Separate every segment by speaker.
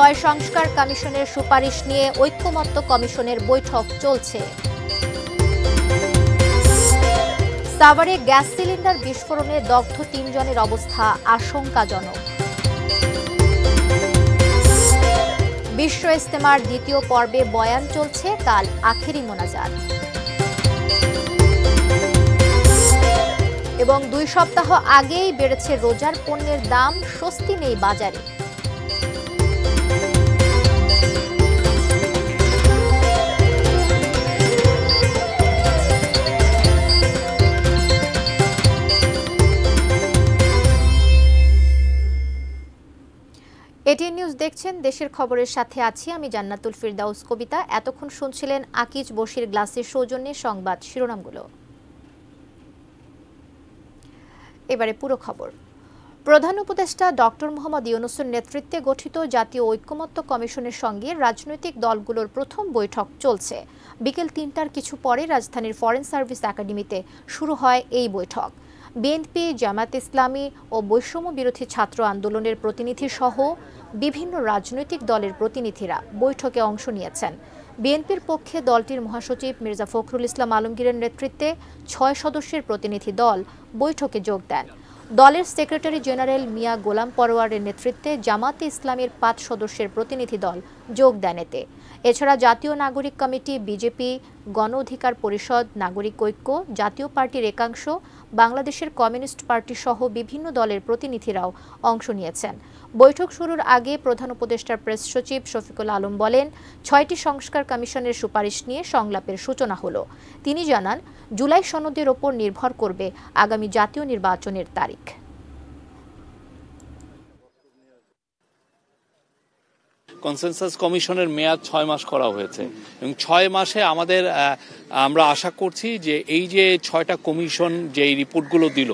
Speaker 1: ছয় সংস্কার কমিশনের সুপারিশ নিয়ে ঐক্যমত্য কমিশনের বৈঠক চলছে। সাভারে গ্যাস সিলিন্ডার বিস্ফোরণে দগ্ধ ৩ জনের অবস্থা আশঙ্কাজনক। বিশ্ব ইজতেমার দ্বিতীয় পর্বে বয়ান চলছে, কাল আখেরি মোনাজাত। এবং ২ সপ্তাহ আগেই বেড়েছে রোজার পণ্যের দাম, স্বস্তি নেই বাজারে। এটিএন নিউজ দেখছেন, দেশের খবরের সাথে আছি আমি জান্নাতুল ফিরদাউস কবিতা। এতক্ষণ শুনছিলেন আকিজ বশির গ্লাসের সৌজন্যে সংবাদ শিরোনামগুলো। এবারে পুরো খবর। প্রধান উপদেষ্টা ডক্টর মোহাম্মদ ইউনূসের নেতৃত্বে গঠিত জাতীয় ঐক্যমত্য কমিশনের সঙ্গে রাজনৈতিক দলগুলোর প্রথম বৈঠক চলছে। বিকেল ৩টার কিছু পরে রাজধানীর ফরেন সার্ভিস একাডেমিতে শুরু হয় এই বৈঠক। বিএনপি, জামায়াত ইসলামী ও বৈষম্য বিরোধী ছাত্র আন্দোলনের প্রতিনিধি সহ বিভিন্ন রাজনৈতিক দলের প্রতিনিধিরা বৈঠকে অংশ নিয়েছেন। বিএনপির পক্ষে দলটির মহাসচিব মির্জা ফখরুল ইসলাম আলমগীরের নেতৃত্বে ৬ সদস্যের প্রতিনিধি দল বৈঠকে যোগ দেন। দলের সেক্রেটারি জেনারেল মিয়া গোলাম পরোয়ারের নেতৃত্বে জামাতে ইসলামের ৫ সদস্যের প্রতিনিধি দল যোগ দেন এতে। এছাড়া জাতীয় নাগরিক কমিটি, বিজেপি, গণ অধিকার পরিষদ, নাগরিক ঐক্য, জাতীয় পার্টির একাংশ, বাংলাদেশের কমিউনিস্ট পার্টি সহ বিভিন্ন দলের প্রতিনিধিরাও অংশ নিয়েছেন। বৈঠক শুরুর আগে প্রধান উপদেষ্টার প্রেস সচিব শফিকুল আলম বলেন, ৬টি সংস্কার কমিশনের সুপারিশ নিয়ে সংলাপের সূচনা হলো। তিনি জানান, জুলাই সনদের ওপর নির্ভর করবে আগামী জাতীয় নির্বাচনের তারিখ।
Speaker 2: কনসেনসাস কমিশনের মেয়াদ ৬ মাস করা হয়েছে এবং ৬ মাসে আমরা আশা করছি যে এই যে ৬টা কমিশন যে রিপোর্টগুলো দিল,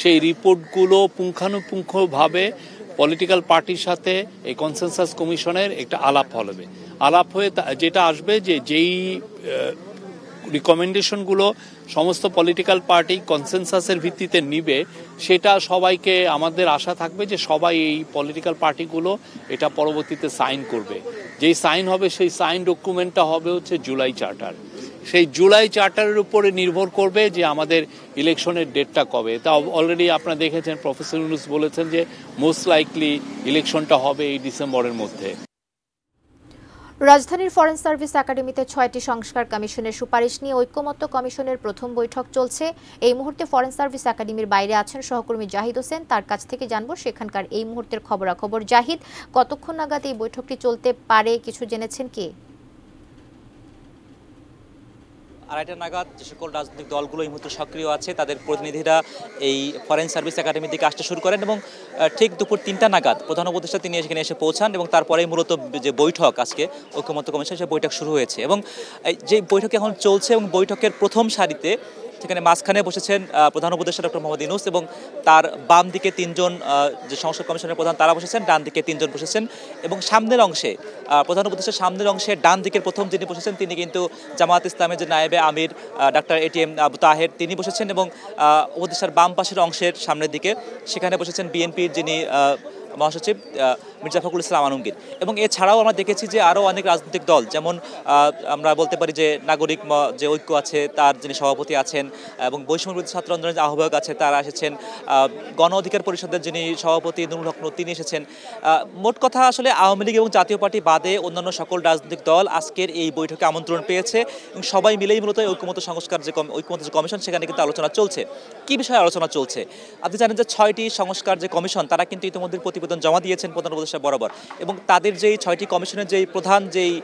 Speaker 2: সেই রিপোর্টগুলো পুঙ্খানুপুঙ্খভাবে পলিটিক্যাল পার্টির সাথে এই কনসেনসাস কমিশনের একটা আলাপ হয়ে যেটা আসবে যে যেই রিকমেন্ডেশনগুলো সমস্ত পলিটিক্যাল পার্টি কনসেনসাসের ভিত্তিতে নিবে, সেটা সবাইকে আমাদের আশা থাকবে যে সবাই এই পলিটিক্যাল পার্টিগুলো এটা পরবর্তীতে সাইন করবে। যেই সাইন হবে সেই সাইন ডকুমেন্টটা হবে হচ্ছে জুলাই চার্টার। সেই জুলাই চার্টারের উপরে নির্ভর করবে যে আমাদের ইলেকশনের ডেটটা কবে। তা অলরেডি আপনারা দেখেছেন প্রফেসর ইউনূস বলেছেন যে মোস্ট লাইকলি ইলেকশনটা হবে এই ডিসেম্বরের মধ্যে।
Speaker 1: রাজধানীর ফরেন সার্ভিস একাডেমিতে ৬টি সংস্কার কমিশনের সুপারিশ নিয়ে ঐক্যমত্য কমিশনের প্রথম বৈঠক চলছে। এই মুহূর্তে ফরেন সার্ভিস একাডেমির বাইরে আছেন সহকর্মী জাহিদ হোসেন, তার কাছ থেকে জানবো সেখানকার এই মুহূর্তের খবরাখবর। জাহিদ, কতক্ষণ নাগাদ এই বৈঠকটি চলতে পারে, কিছু জেনেছেন কি?
Speaker 3: ২:৩০ নাগাদ যে সকল রাজনৈতিক দলগুলো এই মুহূর্তে সক্রিয় আছে তাদের প্রতিনিধিরা এই ফরেন সার্ভিস একাডেমি থেকে আসতে শুরু করেন এবং ঠিক দুপুর ৩টা নাগাদ প্রধান উপদেষ্টা তিনি এখানে এসে পৌঁছান এবং তারপরেই মূলত যে বৈঠক আজকে ঐক্যমত্য কমিশন, সেই বৈঠক শুরু হয়েছে এবং যে বৈঠক এখন চলছে এবং বৈঠকের প্রথম সারিতে সেখানে মাঝখানে বসেছেন প্রধান উপদেষ্টা ডক্টর মোহাম্মদ ইউনূস এবং তার বাম দিকে ৩জন যে সংস্কার কমিশনের প্রধান তারা বসেছেন, ডান দিকে ৩জন বসেছেন এবং সামনের অংশে প্রধান উপদেষ্টার সামনের অংশে ডান দিকের প্রথম যিনি বসেছেন তিনি কিন্তু জামায়াত ইসলামের যে নায়েবে আমির ডাক্তার এটিএম আবু তাহের তিনি বসেছেন এবং উপদেষ্টার বাম পাশের অংশের সামনের দিকে সেখানে বসেছেন বিএনপির যিনি মহাসচিব মির্জা ফখরুল ইসলাম আলমগীর। এবং এছাড়াও আমরা দেখেছি যে আরও অনেক রাজনৈতিক দল, যেমন আমরা বলতে পারি যে নাগরিক যে ঐক্য আছে তার যিনি সভাপতি আছেন এবং বৈষম্য বিরোধী ছাত্র আন্দোলনের যে আহ্বায়ক আছে তারা এসেছেন, গণ অধিকার পরিষদের যিনি সভাপতি নুরুল হক নূর তিনি এসেছেন। মোট কথা আসলে আওয়ামী লীগ এবং জাতীয় পার্টি বাদে অন্যান্য সকল রাজনৈতিক দল আজকের এই বৈঠকে আমন্ত্রণ পেয়েছে এবং সবাই মিলেই মূলত ঐক্যমত্য সংস্কার যে ঐক্যমত্য যে কমিশন সেখানে কিন্তু আলোচনা চলছে। কী বিষয়ে আলোচনা চলছে? আপনি জানেন যে ৬টি সংস্কার যে কমিশন তারা কিন্তু ইতিমধ্যে প্রতিবেদন জমা দিয়েছেন প্রধান উপদেষ্টা বরাবর এবং তাদের যেই ৬টি কমিশনের যেই প্রধান যেই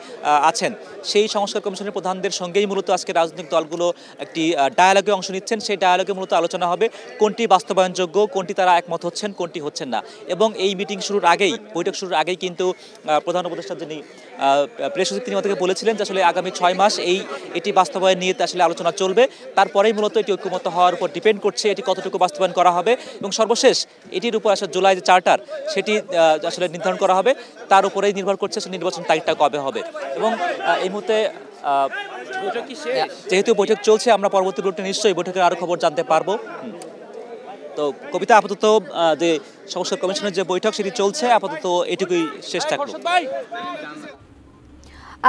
Speaker 3: আছেন সেই সংস্কার কমিশনের প্রধানদের সঙ্গেই মূলত আজকে রাজনৈতিক দলগুলো একটি ডায়ালগে অংশ নিচ্ছেন। সেই ডায়ালগে মূলত আলোচনা হবে কোনটি বাস্তবায়নযোগ্য, কোনটি তারা একমত হচ্ছেন, কোনটি হচ্ছেন না। এবং এই মিটিং শুরুর আগেই, বৈঠক শুরুর আগেই কিন্তু প্রধান উপদেষ্টা যিনি প্রেস সচিব তিনি আমাদেরকে বলেছিলেন যে আসলে আগামী ৬ মাস এটি বাস্তবায়ন নিয়ে আসলে আলোচনা চলবে। তারপরেই মূলত এটি ঐক্যমত্য হওয়ার উপর ডিপেন্ড করছে এটি কতটুকু বাস্তবায়ন করা হবে এবং সর্বশেষ এটির উপর আসলে জুলাই যে চার্টার সেটি আসলে নির্ধারণ করা হবে, তার উপরেই নির্ভর করছে নির্বাচন তারিখটা কবে হবে। এবং এই মুহূর্তে যেহেতু বৈঠক চলছে আমরা পরবর্তী নিশ্চয়ই বৈঠকের আরো খবর জানতে পারবো। তো কবিতা, আপাতত যে সংস্কার কমিশনের যে বৈঠক সেটি চলছে, আপাতত এটুকুই শেষ থাকলো।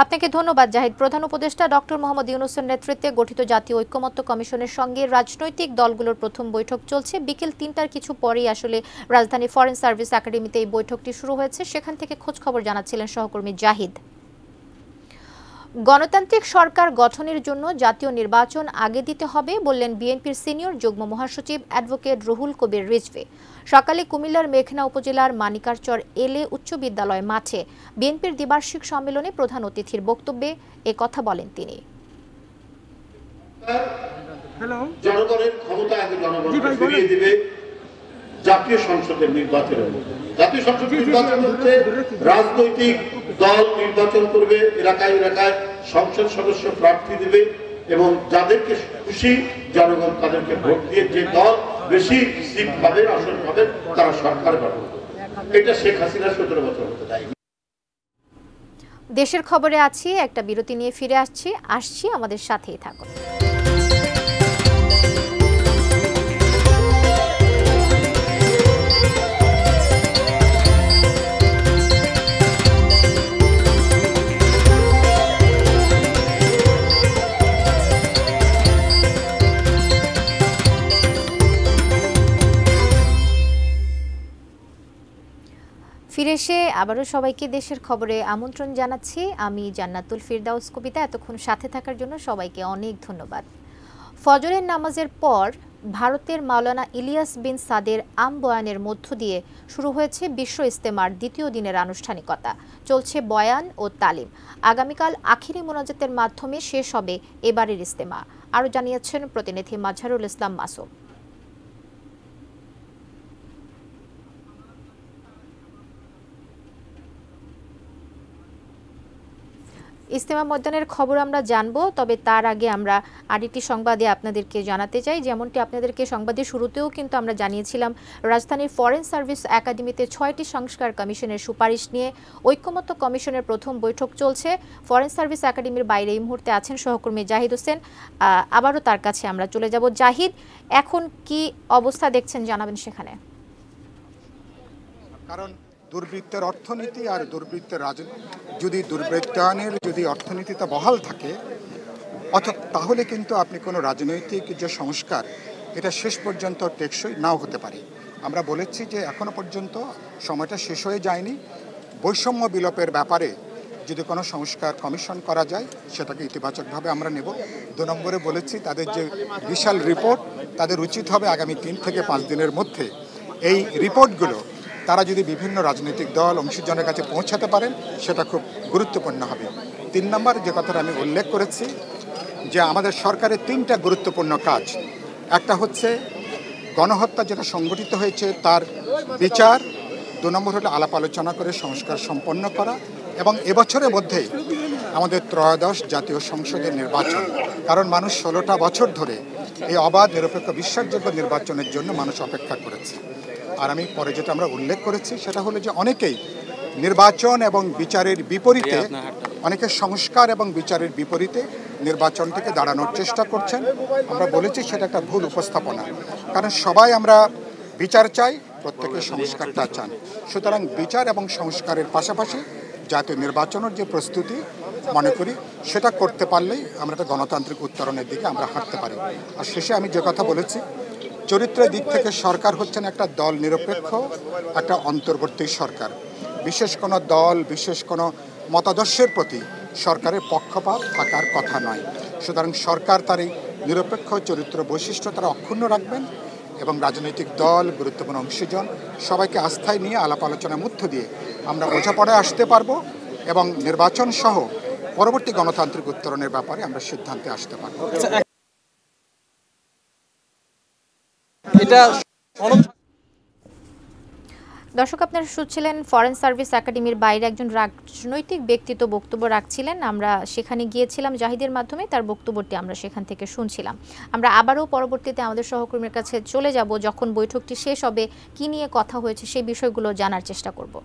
Speaker 1: আপনাকে ধন্যবাদ জাহিদ। প্রধান উপদেষ্টা ডক্টর মোহাম্মদ ইউনূসের নেতৃত্বে গঠিত জাতীয় ঐকমত্য কমিশনের সঙ্গে রাজনৈতিক দলগুলোর প্রথম বৈঠক চলছে। বিকেল ৩টার কিছু পরেই আসলে রাজধানী ফরেন সার্ভিস একাডেমিতে এই বৈঠকটি শুরু হয়েছে। সেখান থেকে খোঁজ খবর জানাচ্ছিলেন সহকর্মী জাহিদ। গণতান্ত্রিক সরকার গঠনের জন্য জাতীয় নির্বাচন আগে দিতে হবে বললেন বিএনপির সিনিয়র যুগ্ম মহাসচিব অ্যাডভোকেট রুহুল কবির রিজভী। সকালে কুমিল্লার মেঘনা উপজেলার মানিকারচর এলে উচ্চ বিদ্যালয় মাঠে বিএনপির দ্বিবার্ষিক সম্মেলনে প্রধান অতিথির বক্তব্যে কথা বলেন তিনি।
Speaker 4: জনগণের ক্ষমতা আগে জনগণকে ফিরিয়ে দিবে জাতীয় সংসদের নির্বাচনের মধ্যে। জাতীয় সংসদ নির্বাচন হচ্ছে রাজনৈতিক দল নির্বাচন করবে, এলাকায় এলাকায় সংসদ সদস্য প্রার্থী দেবে এবং যাদেরকে খুশি জনগণ তাদেরকে ভোট দিয়ে যে দল বেশি সিট পাবে, আসন পাবে, তারা সরকার গঠন করবে। এটা শেখ হাসিনা 17 বছর হতে দেয়।
Speaker 1: দেশের খবরে আছি, একটা বিরতি নিয়ে ফিরে আসছি, আমাদের সাথেই থাকুন। ফিরে এসে আবারও সবাইকে দেশের খবরে আমন্ত্রণ জানাচ্ছি। আমি জান্নাতুল ফিরদাউস কবিতা। এতক্ষণ সাথে থাকার জন্য সবাইকে অনেক ধন্যবাদ। ফজরের নামাজের পর ভারতের মাওলানা ইলিয়াস বিন সাদের আম বয়ানের মধ্য দিয়ে শুরু হয়েছে বিশ্ব ইজতেমার দ্বিতীয় দিনের আনুষ্ঠানিকতা। চলছে বয়ান ও তালিম। আগামীকাল আখিরি মোনাজাতের মাধ্যমে শেষ হবে এবারের ইজতেমা। আরও জানিয়েছেন প্রতিনিধি মাজহারুল ইসলাম মাসুম। ইজতেমা ময়দানের খবর আমরা জানবো, তবে তার আগে আমরা আরেকটি সংবাদে আপনাদেরকে জানাতে চাই। যেমনটি আপনাদেরকে সংবাদের শুরুতেও কিন্তু আমরা জানিয়েছিলাম, রাজধানীর ফরেন সার্ভিস একাডেমিতে 6টি সংস্কার কমিশনের সুপারিশ নিয়ে ঐকমত্য কমিশনের প্রথম বৈঠক চলছে। ফরেন সার্ভিস একাডেমির বাইরে এই মুহূর্তে আছেন সহকর্মী জাহিদ হোসেন। আবারও তার কাছে আমরা চলে যাব। জাহিদ, এখন কি অবস্থা দেখছেন জানাবেন সেখানে?
Speaker 5: কারণ দুর্বৃত্তের অর্থনীতি আর দুর্বৃত্তের রাজনীতি, যদি দুর্বৃত্তায়নের যদি অর্থনীতিটা বহাল থাকে তাহলে কিন্তু আপনি কোনো রাজনৈতিক যে সংস্কার এটা শেষ পর্যন্ত টেকসই নাও হতে পারে। আমরা বলেছি যে এখনো পর্যন্ত সময়টা শেষ হয়ে যায়নি। বৈষম্য বিলোপের ব্যাপারে যদি কোনো সংস্কার কমিশন করা যায় সেটাকে ইতিবাচকভাবে আমরা নেব। 2 নম্বরে বলেছি তাদের যে বিশাল রিপোর্ট, তাদের উচিত হবে আগামী 3 থেকে 5 দিনের মধ্যে এই রিপোর্টগুলো তারা যদি বিভিন্ন রাজনৈতিক দল অংশীজনের কাছে পৌঁছাতে পারেন সেটা খুব গুরুত্বপূর্ণ হবে। 3 নম্বর যে কথাটা আমি উল্লেখ করেছি যে আমাদের সরকারের 3টা গুরুত্বপূর্ণ কাজ। একটা হচ্ছে গণহত্যা যেটা সংগঠিত হয়েছে তার বিচার, 2 নম্বর হলো আলাপ আলোচনা করে সংস্কার সম্পন্ন করা এবং এবছরের মধ্যেই আমাদের 13শ জাতীয় সংসদের নির্বাচন। কারণ মানুষ 16টা বছর ধরে এই অবাধ নিরপেক্ষ বিশ্বাসযোগ্য নির্বাচনের জন্য মানুষ অপেক্ষা করেছে। আর আমি পরে যেটা আমরা উল্লেখ করেছি সেটা হলো যে অনেকেই নির্বাচন এবং বিচারের বিপরীতে, অনেকে সংস্কার এবং বিচারের বিপরীতে নির্বাচনটিকে দাঁড়ানোর চেষ্টা করছেন। আমরা বলেছি সেটা একটা ভুল উপস্থাপনা। কারণ সবাই আমরা বিচার চাই, প্রত্যেকে সংস্কারটা চান। সুতরাং বিচার এবং সংস্কারের পাশাপাশি জাতীয় নির্বাচনের যে প্রস্তুতি মনে করি সেটা করতে পারলেই আমরা একটা গণতান্ত্রিক উত্তরণের দিকে আমরা হাঁটতে পারি। আর শেষে আমি যে কথা বলেছি, চরিত্রের দিক থেকে সরকার হচ্ছেন একটা দল নিরপেক্ষ একটা অন্তর্বর্তী সরকার। বিশেষ কোনো দল, বিশেষ কোনো মতাদর্শের প্রতি সরকারের পক্ষপাত থাকার কথা নয়। সুতরাং সরকার তার এই নিরপেক্ষ চরিত্র বৈশিষ্ট্য তারা অক্ষুণ্ণ রাখবেন এবং রাজনৈতিক দল, গুরুত্বপূর্ণ অংশীজন সবাইকে আস্থায় নিয়ে আলাপ আলোচনার মধ্য দিয়ে আমরা বোঝাপড়ায় আসতে পারবো এবং নির্বাচন সহ পরবর্তী গণতান্ত্রিক উত্তরণের ব্যাপারে আমরা সিদ্ধান্তে আসতে পারবো।
Speaker 1: দর্শক, আপনারা শুনছিলেন ফরেন সার্ভিস একাডেমির বাইরে একজন রাজনৈতিক ব্যক্তিত্ব বক্তব্য রাখছিলেন। আমরা সেখানে গিয়েছিলাম জাহিদের মাধ্যমে, তার বক্তব্যটি আমরা সেখান থেকে শুনছিলাম। আমরা আবারও পরবর্তীতে আমাদের সহকর্মীর কাছে চলে যাব, যখন বৈঠকটি শেষ হবে কি নিয়ে কথা হয়েছে সেই বিষয়গুলো জানার চেষ্টা করব।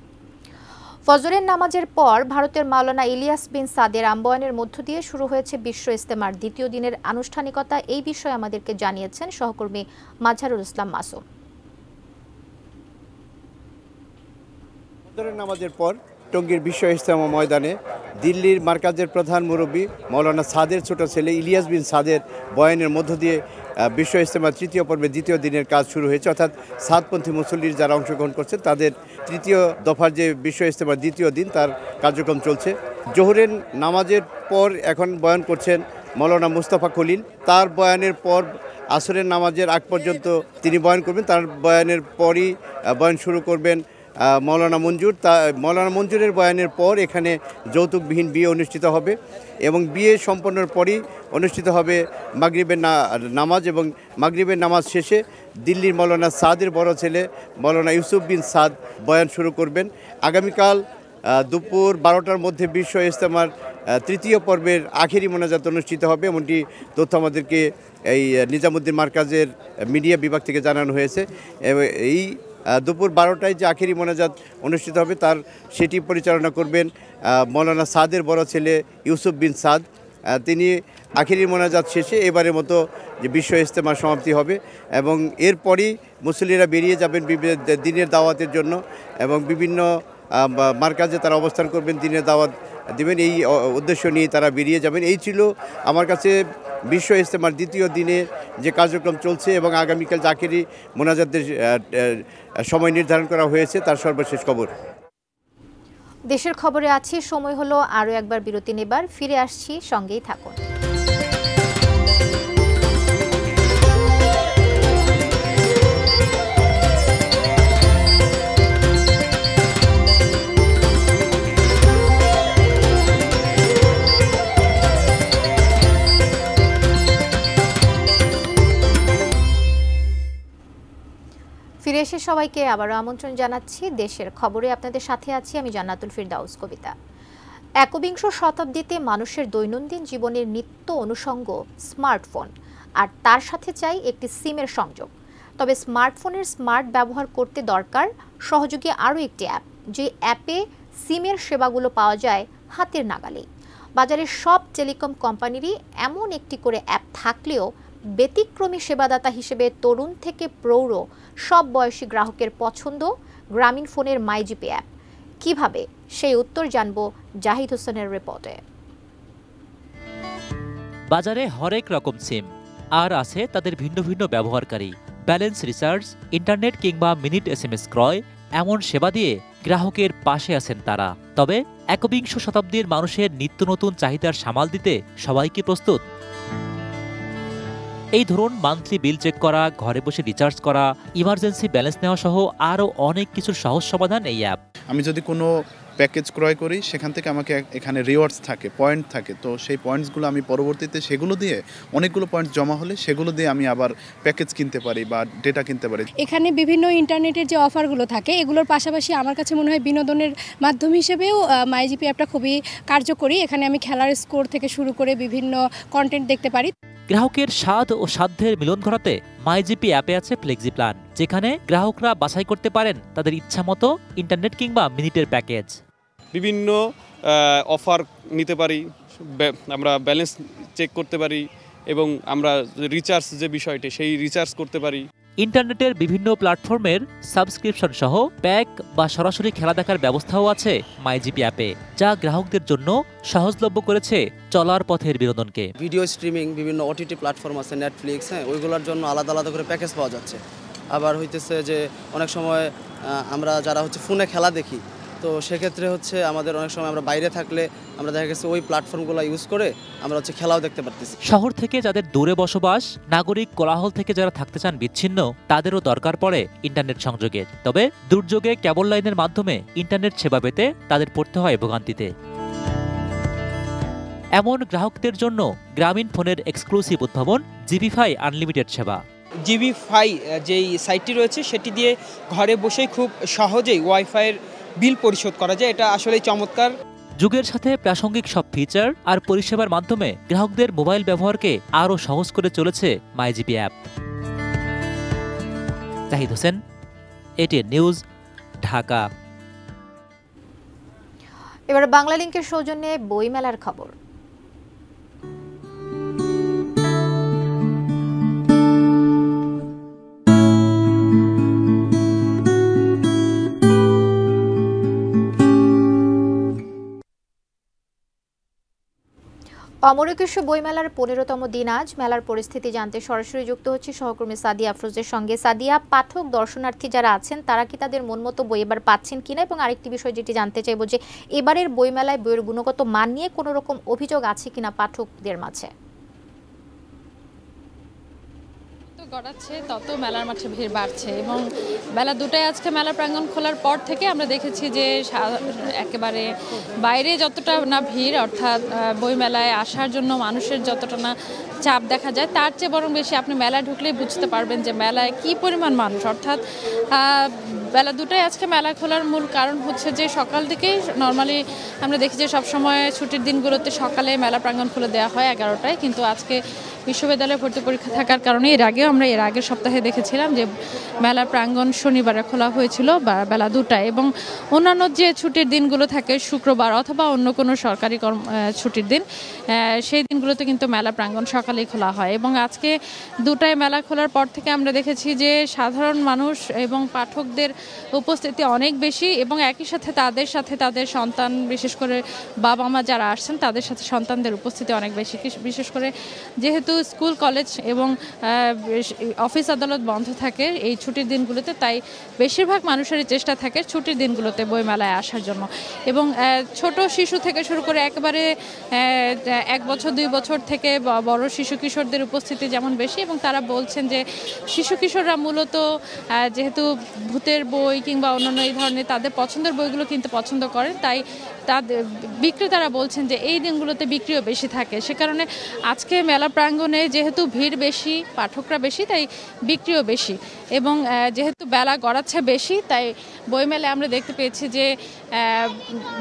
Speaker 1: ফজরের নামাজের পর ভারতের মাওলানা ইলিয়াস বিন সাদের আম্বয়ানের মধ্য দিয়ে শুরু হয়েছে বিশ্ব ইজতেমার দ্বিতীয় দিনের আনুষ্ঠানিকতা। এই বিষয়ে আমাদেরকে জানিয়েছেন সহকর্মী মাজহারুল ইসলাম মাসুম।
Speaker 6: আসরের নামাজের পর টঙ্গীর বিশ্ব ইজতেমা ময়দানে দিল্লির মার্কাজের প্রধান মুরব্বী মৌলানা সাদের ছোট ছেলে ইলিয়াস বিন সাদের বয়ানের মধ্য দিয়ে বিশ্ব ইজতেমার তৃতীয় পর্বে দ্বিতীয় দিনের কাজ শুরু হয়েছে। অর্থাৎ সাদপন্থী মুসল্লির যারা অংশগ্রহণ করছেন তাদের তৃতীয় দফার যে বিশ্ব ইজতেমার দ্বিতীয় দিন তার কার্যক্রম চলছে। জোহরের নামাজের পর এখন বয়ান করছেন মৌলানা মুস্তাফা খলিল। তার বয়ানের পর আসরের নামাজের আগ পর্যন্ত তিনি বয়ান করবেন। তার বয়ানের পরই বয়ান শুরু করবেন মৌলানা মঞ্জুর। মৌলানা মঞ্জুরের বয়ানের পর এখানে যৌতুকবিহীন বিয়ে অনুষ্ঠিত হবে এবং বিয়ে সম্পন্নের পরই অনুষ্ঠিত হবে মাগরিবের নামাজ এবং মাগরিবের নামাজ শেষে দিল্লির মৌলানা সাদের বড় ছেলে মৌলানা ইউসুফ বিন সাদ বয়ান শুরু করবেন। আগামীকাল দুপুর 12টার মধ্যে বিশ্ব ইজতেমার তৃতীয় পর্বের আখেরি মোনাজাত অনুষ্ঠিত হবে, এমনটি তথ্য আমাদেরকে এই নিজামুদ্দিন মার্কাজের মিডিয়া বিভাগ থেকে জানানো হয়েছে। এই দুপুর 12টায় যে আখেরি মোনাজাত অনুষ্ঠিত হবে সেটি পরিচালনা করবেন মৌলানা সাদের বড় ছেলে ইউসুফ বিন সাদ। তিনি আখেরি মোনাজাত শেষে এবারের মতো যে বিশ্ব ইজতেমার সমাপ্তি হবে এবং এরপরই মুসল্লিরা বেরিয়ে যাবেন দিনের দাওয়াতের জন্য এবং বিভিন্ন মার্কাজে তারা অবস্থান করবেন, দিনের দাওয়াত দেবেন। এই উদ্দেশ্য নিয়ে তারা বেরিয়ে যাবেন। এই ছিল আমার কাছে বিশ্ব ইজতেমার দ্বিতীয় দিনে যে কার্যক্রম চলছে এবং আগামীকাল আখেরি মোনাজাতের সময় নির্ধারণ করা হয়েছে তার সর্বশেষ খবর।
Speaker 1: দেশের খবরে আছি, সময় হলো আরও একবার বিরতি নেবার। ফিরে আসছি, সঙ্গেই থাকুন। ফিরে এসে সবাইকে আবারও আমন্ত্রণ জানাচ্ছি। দেশের খবরে আপনাদের সাথে আছি আমি জান্নাতুল ফিরদাউস কবিতা। একবিংশ শতাব্দীতে মানুষের দৈনন্দিন জীবনের নিত্য অনুষঙ্গ স্মার্টফোন, আর তার সাথে চাই একটি সিমের সংযোগ। তবে স্মার্টফোনের স্মার্ট ব্যবহার করতে দরকার সহযোগী আরও একটি অ্যাপ, যে অ্যাপে সিমের সেবাগুলো পাওয়া যায় হাতের নাগালেই। বাজারের সব টেলিকম কোম্পানিরই এমন একটি করে অ্যাপ থাকলেও ব্যতিক্রমী সেবাদাতা হিসেবে তরুণ থেকে প্রৌঢ় সব বয়সী গ্রাহকের পছন্দ গ্রামীণ ফোনের মাইজিপি অ্যাপ। কিভাবে, সেই উত্তর জানব জাহিদ হোসেনের রিপোর্টে।
Speaker 3: বাজারে হরেক রকম সিম, আর আছে তাদের ভিন্ন ভিন্ন ব্যবহারকারী। ব্যালেন্স রিচার্জ, ইন্টারনেট কিংবা মিনিট SMS ক্রয়, এমন সেবা দিয়ে গ্রাহকের পাশে আছেন তারা। তবে একবিংশ শতাব্দীর মানুষের নিত্য নতুন চাহিদার সামাল দিতে সবাই কি প্রস্তুত? এই ধরুন মান্থলি বিল চেক করা, ঘরে বসে রিচার্জ করা, ইমার্জেন্সি ব্যালেন্স নেওয়া সহ আরও অনেক কিছুর সহজ সমাধান এই অ্যাপ।
Speaker 7: আমি যদি কোনো প্যাকেজ ক্রয় করি সেখান থেকে আমাকে এখানে রিওয়ার্ডস থাকে, পয়েন্ট থাকে, তো সেই পয়েন্টসগুলো আমি পরবর্তীতে সেগুলো দিয়ে অনেকগুলো পয়েন্ট জমা হলে সেগুলো দিয়ে আমি আবার প্যাকেজ কিনতে পারি বা ডেটা কিনতে পারি।
Speaker 8: এখানে বিভিন্ন ইন্টারনেটের যে অফারগুলো থাকে এগুলোর পাশাপাশি আমার কাছে মনে হয় বিনোদনের মাধ্যম হিসেবেও মাইজিপি অ্যাপটা খুবই কার্যকরী। এখানে আমি খেলার স্কোর থেকে শুরু করে বিভিন্ন কন্টেন্ট দেখতে পারি।
Speaker 3: গ্রাহকের স্বাদ ও সাধ্যের মিলন ঘটাতে মাইজিপি অ্যাপে আছে ফ্লেক্সি প্ল্যান, যেখানে গ্রাহকরা বাছাই করতে পারেন তাদের ইচ্ছা মতো ইন্টারনেট কিংবা মিনিটের প্যাকেজ।
Speaker 9: বিভিন্ন অফার নিতে পারি, আমরা ব্যালেন্স চেক করতে পারি এবং আমরা রিচার্জ যে বিষয়টি সেই রিচার্জ করতে পারি।
Speaker 3: ইন্টারনেটের বিভিন্ন প্ল্যাটফর্মের সাবস্ক্রিপশন সহ প্যাক বা সরাসরি খেলা দেখার ব্যবস্থাও আছে মাইজিপি অ্যাপে, যা গ্রাহকদের জন্য সহজলভ্য করেছে চলার পথের বিনোদনকে।
Speaker 10: ভিডিও স্ট্রিমিং, বিভিন্ন OTT প্ল্যাটফর্ম আছে, নেটফ্লিক্স, ওইগুলোর জন্য আলাদা আলাদা করে প্যাকেজ পাওয়া যাচ্ছে। আবার হইতেছে যে অনেক সময় আমরা যারা ফোনে খেলা দেখি, তো সেক্ষেত্রে আমাদের অনেক সময় আমরা বাইরে থাকলে আমরা দেখা গেছে ওই প্ল্যাটফর্মগুলো ইউজ করে আমরা খেলাও দেখতে পারতেছি।
Speaker 3: শহর থেকে যাদের দূরে বসবাস, নাগরিক কোলাহল থেকে যারা থাকতে চান বিচ্ছিন্ন, তাদেরও দরকার পড়ে ইন্টারনেট সংযোগের। তবে দুর্যোগে কেবল লাইনের মাধ্যমে ইন্টারনেট সেবা পেতে তাদের পড়তে হয় ভোগান্তিতে। এমন গ্রাহকদের জন্য গ্রামীণ ফোনের এক্সক্লুসিভ উদ্ভাবন জিবিফাই আনলিমিটেড সেবা।
Speaker 11: জিবিফাই যেই সাইটটি রয়েছে সেটি দিয়ে ঘরে বসেই খুব সহজেই ওয়াইফাইয়ের বিল পরিশোধ করা যায়। এটা আসলে চমৎকার।
Speaker 3: যুগের সাথে প্রাসঙ্গিক সব ফিচার আর পরিষেবার মাধ্যমে গ্রাহকদের মোবাইল ব্যবহারকে আরও সহজ করে চলেছে MyGP app. Zahid Hossain, ATN news, Dhaka.
Speaker 1: এবার বাংলা লিংকের সৌজন্যে বইমেলার খবর। অমর একুশে বইমেলার 15তম দিন আজ। মেলার পরিস্থিতি জানতে সরাসরি যুক্ত হচ্ছে সহকর্মী সাদিয়া আফরোজের সঙ্গে। সাদিয়া, পাঠক দর্শনার্থী যারা আছেন তারা কি তাদের মন মতো বই এবার পাচ্ছেন কিনা, এবং আরেকটি বিষয় যেটি জানতে চাইব যে এবারের বইমেলায় বইয়ের গুণগত মান নিয়ে কোনো রকম অভিযোগ আছে কিনা পাঠকদের মাঝে?
Speaker 12: গড়াচ্ছে তত মেলার মাঠে ভিড় বাড়ছে এবং বেলা 2টায় আজকে মেলা প্রাঙ্গণ খোলার পর থেকে আমরা দেখেছি যে একেবারে বাইরে যতটা না ভিড়, অর্থাৎ বইমেলায় আসার জন্য মানুষের যতটা না চাপ দেখা যায় তার চেয়ে বরং বেশি আপনি মেলায় ঢুকলেই বুঝতে পারবেন যে মেলায় কি পরিমাণ মানুষ। অর্থাৎ বেলা 2টায় আজকে মেলা খোলার মূল কারণ হচ্ছে যে সকাল থেকেই নর্মালি আমরা দেখি যে সবসময় ছুটির দিনগুলোতে সকালে মেলা প্রাঙ্গণ খুলে দেওয়া হয় 11টায়, কিন্তু আজকে বিশ্ববিদ্যালয়ে ভর্তি পরীক্ষা থাকার কারণে আমরা এর আগের সপ্তাহে দেখেছিলাম যে মেলা প্রাঙ্গণ শনিবারে খোলা হয়েছিল বেলা 2টায়, এবং অন্যান্য যে ছুটির দিনগুলো থাকে শুক্রবার অথবা অন্য কোনো সরকারি ছুটির দিন সেই দিনগুলোতে কিন্তু মেলা প্রাঙ্গণ সকালেই খোলা হয়। এবং আজকে 2টায় মেলা খোলার পর থেকে আমরা দেখেছি যে সাধারণ মানুষ এবং পাঠকদের উপস্থিতি অনেক বেশি, এবং একই সাথে তাদের সন্তান, বিশেষ করে বাবা মা যারা আসছেন তাদের সাথে সন্তানদের উপস্থিতি অনেক বেশি। বিশেষ করে যেহেতু স্কুল কলেজ এবং অফিস আদালত বন্ধ থাকে এই ছুটির দিনগুলোতে, তাই বেশিরভাগ মানুষেরই চেষ্টা থাকে ছুটির দিনগুলোতে বইমেলায় আসার জন্য। এবং ছোট শিশু থেকে শুরু করে একেবারে 1 বছর 2 বছর থেকে বড় শিশু কিশোরদের উপস্থিতি যেমন বেশি, এবং তারা বলছেন যে শিশু কিশোররা মূলত যেহেতু ভূতের বই কিংবা অন্যান্য এই ধরনের তাদের পছন্দের বইগুলো কিনতে পছন্দ করেন, তাই তাদের বিক্রেতারা বলছেন যে এই দিনগুলোতে বিক্রিও বেশি থাকে। সে কারণে আজকে মেলা প্রাঙ্গণে যেহেতু ভিড় বেশি, পাঠকরা বেশি, তাই বিক্রিও বেশি। এবং যেহেতু বেলা গড়াচ্ছে বেশি, তাই বইমেলায় আমরা দেখতে পেয়েছি যে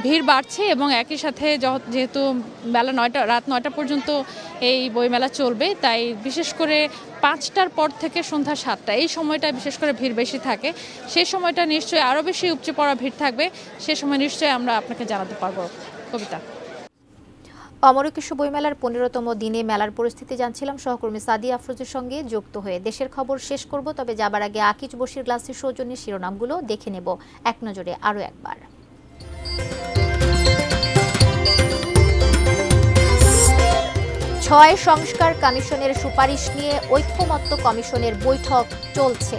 Speaker 12: ভিড় বাড়ছে, এবং একই সাথে যেহেতু বেলা রাত 9টা পর্যন্ত এই বইমেলা চলবে, তাই বিশেষ করে 5টার পর থেকে সন্ধ্যা 7টা এই সময়টা বিশেষ করে ভিড় বেশি থাকে। সেই সময়টা নিশ্চয়ই আরও বেশি উপচে পড়া ভিড় থাকবে, সে সময় নিশ্চয়ই আমরা আপনাকে জানাতে পারবো। কবিতা।
Speaker 1: অমর একুশে বইমেলার 15তম দিনে মেলার পরিস্থিতি জানছিলাম সহকর্মী সাদিয়া আফরোজের সঙ্গে যুক্ত হয়ে। দেশের খবর শেষ করব, তবে যাবার আগে আকিজ বশির গ্লাসের সৌজন্যে শিরোনামগুলো দেখে নেব এক নজরে আরও একবার। 6 সংস্কার কমিশনের সুপারিশ নিয়ে ঐক্যমত্য কমিশনের বৈঠক চলছে।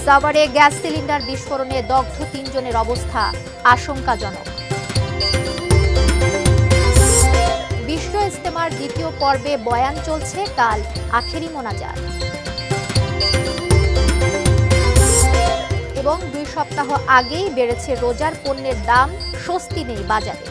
Speaker 1: সাভারে গ্যাস সিলিন্ডার বিস্ফোরণে দগ্ধ 3 জনের অবস্থা আশঙ্কাজনক। বিশ্ব ইজতেমার 2য় পর্বে বয়ান চলছে, কাল আখেরি মোনাজাত। এবং 2 সপ্তাহ আগেই বেড়েছে রোজার পণ্যের দাম, স্বস্তি নেই বাজারে।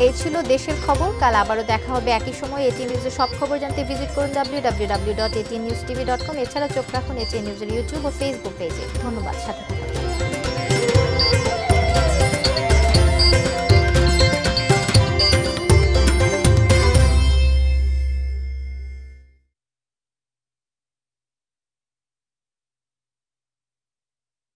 Speaker 1: এই ছিল দেশের খবর। কাল আবারও দেখা হবে একই সময়। এটিএন নিউজের সব খবর জানতে ভিজিট করুন www.atnnewstv.com। এছাড়া চোখ রাখুন এটিএন নিউজের ইউটিউব ও ফেসবুক পেজে। ধন্যবাদ সাথে থাকার জন্য।